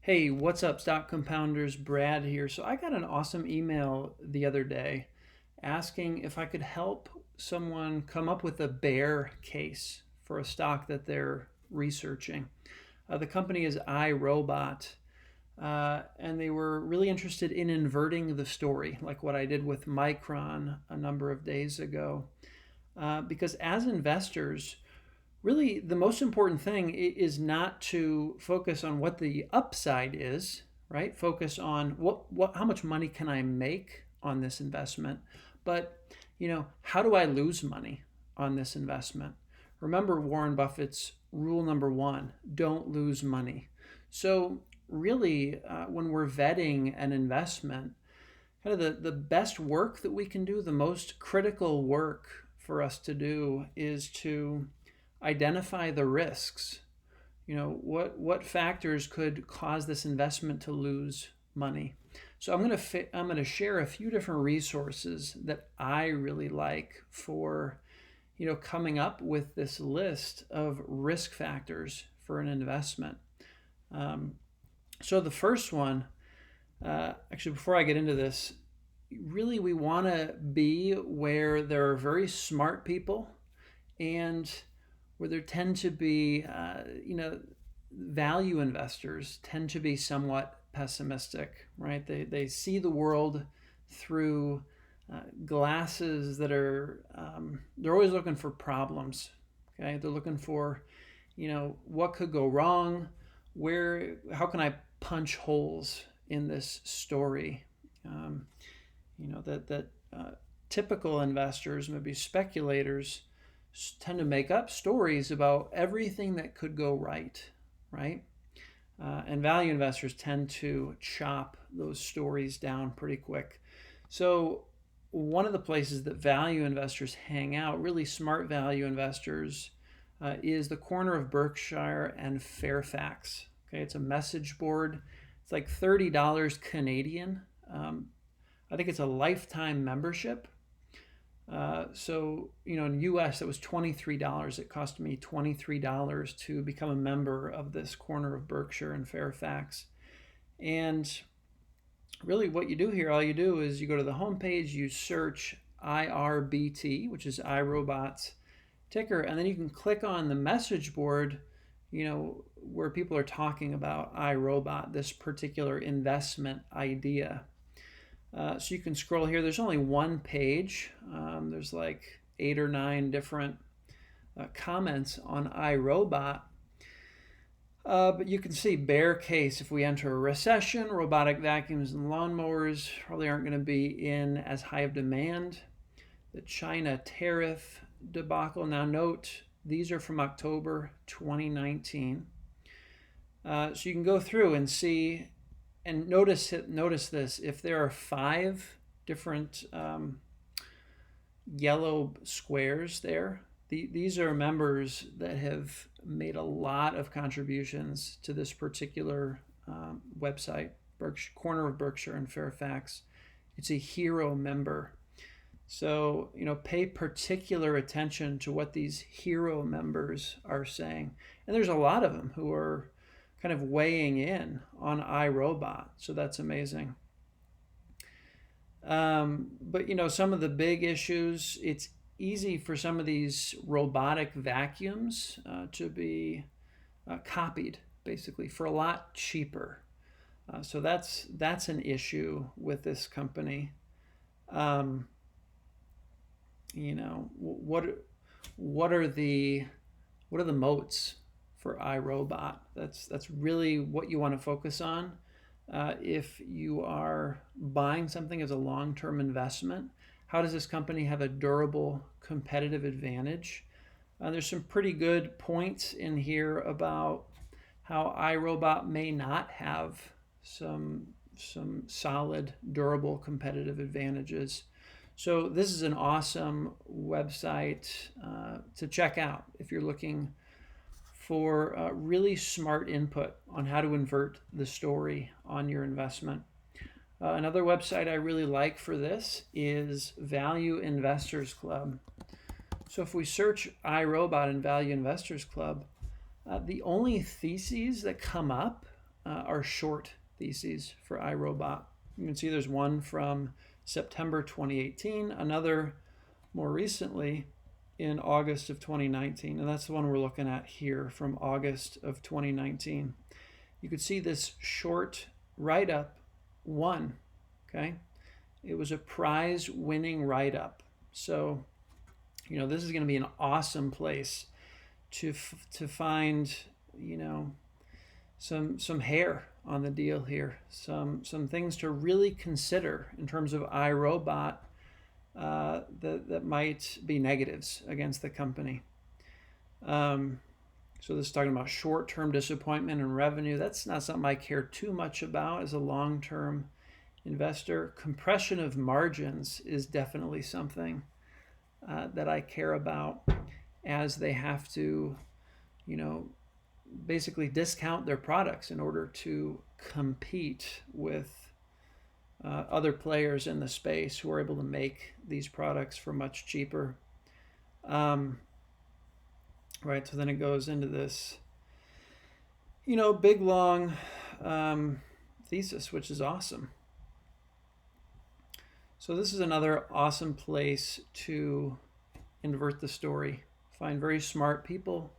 Hey, what's up, stock compounders? Brad here. So I got an awesome email the other day asking if I could help someone come up with a bear case for a stock that they're researching. The company is IRobot, and they were really interested in inverting the story, like what I did with Micron a number of days ago. Because as investors, really the most important thing is not to focus on what the upside is, right? Focus on how much money can I make on this investment, but how do I lose money on this investment? Remember Warren Buffett's rule number one: don't lose money. So really, when we're vetting an investment, kind of the best work that we can do, the most critical work for us to do is to identify the risks. What factors could cause this investment to lose money. So I'm going to share a few different resources that I really like for coming up with this list of risk factors for an investment. So the first one, actually, before I get into this, really we want to be where there are very smart people and where there tend to be, value investors tend to be somewhat pessimistic, right? They see the world through glasses that are, they're always looking for problems, okay? They're looking for, what could go wrong? How can I punch holes in this story? That typical investors, maybe speculators, tend to make up stories about everything that could go right? And value investors tend to chop those stories down pretty quick. So one of the places that value investors hang out, really smart value investors, is the corner of Berkshire and Fairfax. Okay, it's a message board. It's like $30 Canadian. I think it's a lifetime membership. So in US, it was $23. It cost me $23 to become a member of this corner of Berkshire and Fairfax. And really what you do here, all you do is you go to the homepage, you search IRBT, which is iRobot's ticker, and then you can click on the message board, where people are talking about iRobot, this particular investment idea. So you can scroll here. There's only one page. There's like 8 or 9 different comments on iRobot. But you can see bear case: if we enter a recession, robotic vacuums and lawnmowers probably aren't going to be in as high of demand. The China tariff debacle. Now note, these are from October 2019. So you can go through and see and notice this: if there are 5 different yellow squares there, these are members that have made a lot of contributions to this particular website, corner of Berkshire and Fairfax. It's a hero member. So, pay particular attention to what these hero members are saying. And there's a lot of them who are kind of weighing in on iRobot. So that's amazing. But some of the big issues, it's easy for some of these robotic vacuums to be copied, basically, for a lot cheaper. So that's an issue with this company. What are the moats for iRobot? That's really what you want to focus on. If you are buying something as a long-term investment, how does this company have a durable competitive advantage? There's some pretty good points in here about how iRobot may not have some solid, durable competitive advantages. So this is an awesome website to check out if you're looking for really smart input on how to invert the story on your investment. Another website I really like for this is Value Investors Club. So if we search iRobot and Value Investors Club, the only theses that come up are short theses for iRobot. You can see there's one from September 2018, another more recently in August of 2019, and that's the one we're looking at here from August of 2019. You could see this short write-up won, okay? It was a prize-winning write-up. So, this is going to be an awesome place to find, some hair on the deal here, some things to really consider in terms of iRobot that might be negatives against the company. So this is talking about short-term disappointment in revenue. That's not something I care too much about as a long-term investor. Compression of margins is definitely something that I care about, as they have to, basically discount their products in order to compete with other players in the space who are able to make these products for much cheaper. Right, so then it goes into this, big long thesis, which is awesome. So this is another awesome place to invert the story. Find very smart people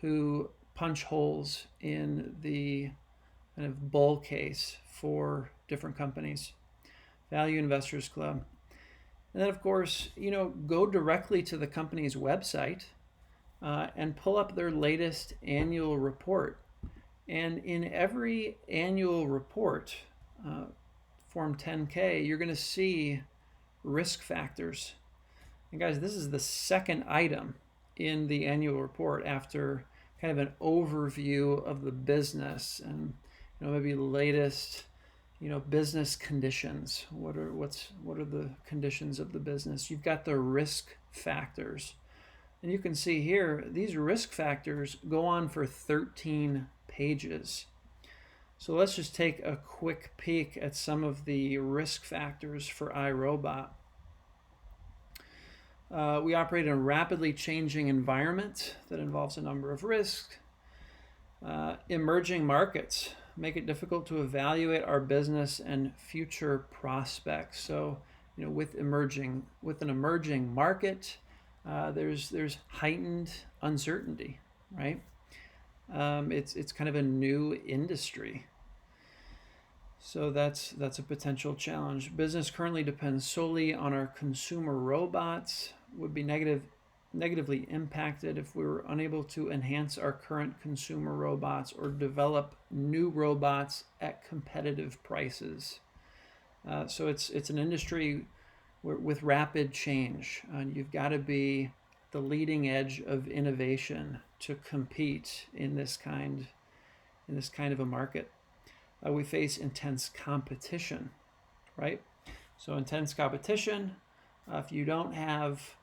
who punch holes in the kind of bull case for different companies. Value Investors Club. And then, of course, go directly to the company's website and pull up their latest annual report. And in every annual report, Form 10K, you're going to see risk factors. And guys, this is the second item in the annual report after kind of an overview of the business and maybe the latest business conditions. What are the conditions of the business? You've got the risk factors. And you can see here, these risk factors go on for 13 pages. So let's just take a quick peek at some of the risk factors for iRobot. We operate in a rapidly changing environment that involves a number of risks. Emerging markets make it difficult to evaluate our business and future prospects. So, with an emerging market, there's heightened uncertainty, right? It's kind of a new industry. So that's a potential challenge. Business currently depends solely on our consumer robots, would be negatively impacted if we were unable to enhance our current consumer robots or develop new robots at competitive prices. So it's an industry with rapid change. You've got to be the leading edge of innovation to compete in this kind of a market. We face intense competition, right? So intense competition, if you don't have,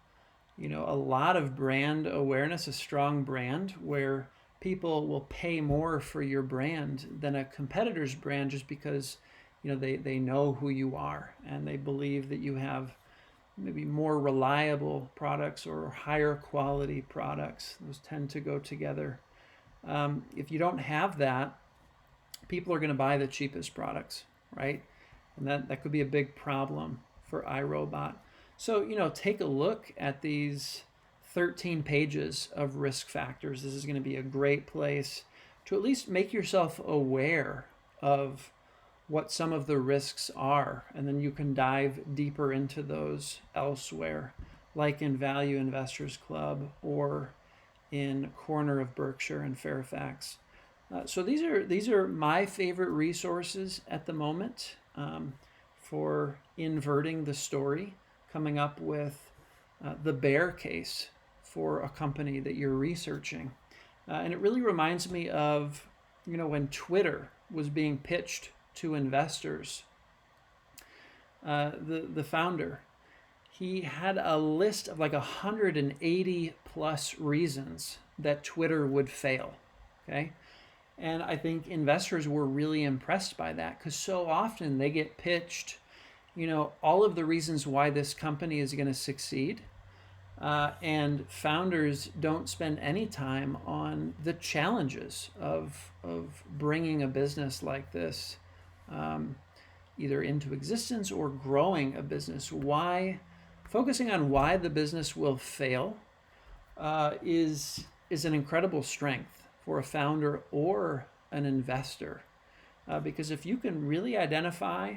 a lot of brand awareness, a strong brand where people will pay more for your brand than a competitor's brand just because, they know who you are and they believe that you have maybe more reliable products or higher quality products. Those tend to go together. If you don't have that, people are going to buy the cheapest products, right? And that could be a big problem for iRobot. So, take a look at these 13 pages of risk factors. This is going to be a great place to at least make yourself aware of what some of the risks are. And then you can dive deeper into those elsewhere, like in Value Investors Club or in Corner of Berkshire and Fairfax. So these are my favorite resources at the moment for inverting the story, coming up with the bear case for a company that you're researching. And it really reminds me of, when Twitter was being pitched to investors. The founder, he had a list of like 180 plus reasons that Twitter would fail, okay? And I think investors were really impressed by that because so often they get pitched, all of the reasons why this company is going to succeed. And founders don't spend any time on the challenges of bringing a business like this um, either into existence or growing a business. Why focusing on why the business will fail is an incredible strength for a founder or an investor. Because if you can really identify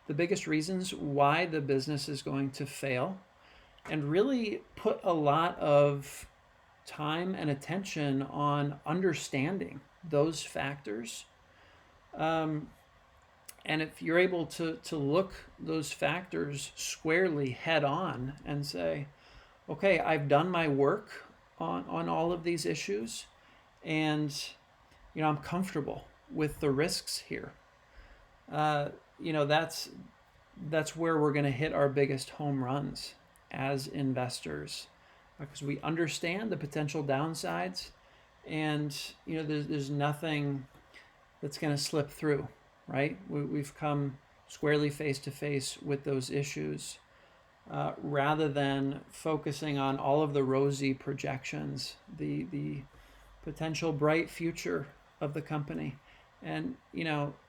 the biggest reasons why the business is going to fail and really put a lot of time and attention on understanding those factors, um, and if you're able to look those factors squarely head on and say, okay, I've done my work on all of these issues, and I'm comfortable with the risks here. Uh, that's where we're going to hit our biggest home runs as investors, because we understand the potential downsides, and there's nothing that's going to slip through, right? We've come squarely face to face with those issues, rather than focusing on all of the rosy projections, the potential bright future of the company. And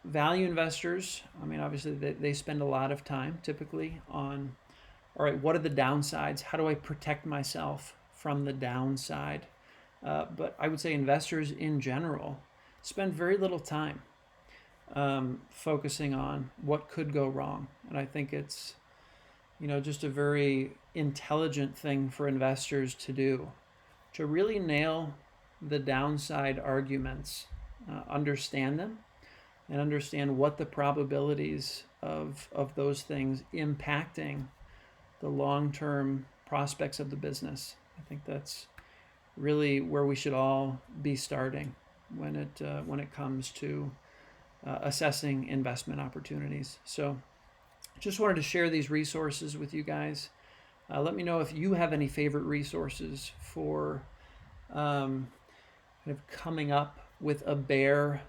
value investors, I mean, obviously they spend a lot of time typically on, all right, what are the downsides? How do I protect myself from the downside? But I would say investors in general spend very little time focusing on what could go wrong. And I think it's just a very intelligent thing for investors to do, to really nail the downside arguments, understand them, and understand what the probabilities of those things impacting the long-term prospects of the business. I think that's really where we should all be starting when it comes to assessing investment opportunities. So just wanted to share these resources with you guys. Let me know if you have any favorite resources for kind of coming up with a bear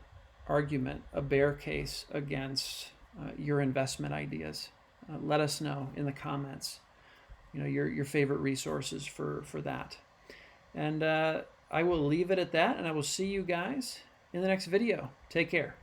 argument, a bear case against your investment ideas. Let us know in the comments, your favorite resources for that. And I will leave it at that, and I will see you guys in the next video. Take care.